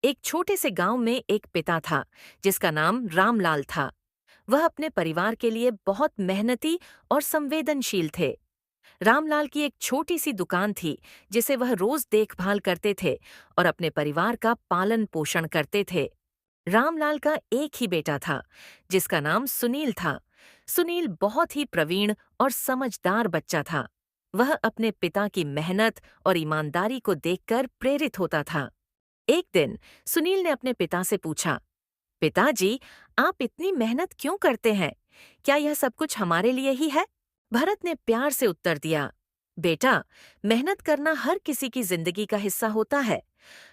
एक छोटे से गांव में एक पिता था जिसका नाम रामलाल था। वह अपने परिवार के लिए बहुत मेहनती और संवेदनशील थे। रामलाल की एक छोटी सी दुकान थी जिसे वह रोज देखभाल करते थे और अपने परिवार का पालन पोषण करते थे। रामलाल का एक ही बेटा था जिसका नाम सुनील था। सुनील बहुत ही प्रवीण और समझदार बच्चा था। वह अपने पिता की मेहनत और ईमानदारी को देखकर प्रेरित होता था। एक दिन सुनील ने अपने पिता से पूछा, पिताजी, आप इतनी मेहनत क्यों करते हैं? क्या यह सब कुछ हमारे लिए ही है? भरत ने प्यार से उत्तर दिया, बेटा, मेहनत करना हर किसी की जिंदगी का हिस्सा होता है।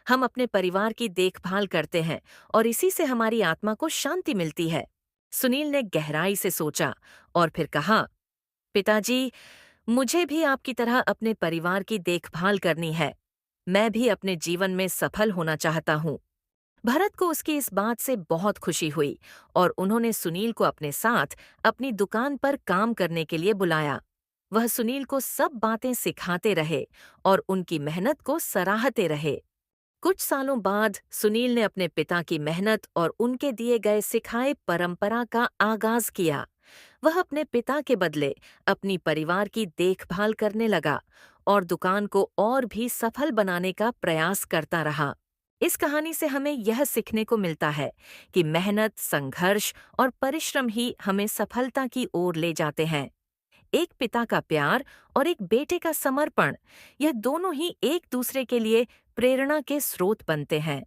हम अपने परिवार की देखभाल करते हैं और इसी से हमारी आत्मा को शांति मिलती है। सुनील ने गहराई से सोचा और फिर कहा, पिताजी, मुझे भी आपकी तरह अपने परिवार की देखभाल करनी है। मैं भी अपने जीवन में सफल होना चाहता हूँ। भरत को उसकी इस बात से बहुत खुशी हुई और उन्होंने सुनील को अपने साथ अपनी दुकान पर काम करने के लिए बुलाया। वह सुनील को सब बातें सिखाते रहे और उनकी मेहनत को सराहते रहे। कुछ सालों बाद सुनील ने अपने पिता की मेहनत और उनके दिए गए सिखाए परंपरा का आगाज किया। वह अपने पिता के बदले अपनी परिवार की देखभाल करने लगा और दुकान को और भी सफल बनाने का प्रयास करता रहा। इस कहानी से हमें यह सीखने को मिलता है कि मेहनत, संघर्ष और परिश्रम ही हमें सफलता की ओर ले जाते हैं। एक पिता का प्यार और एक बेटे का समर्पण, यह दोनों ही एक दूसरे के लिए प्रेरणा के स्रोत बनते हैं।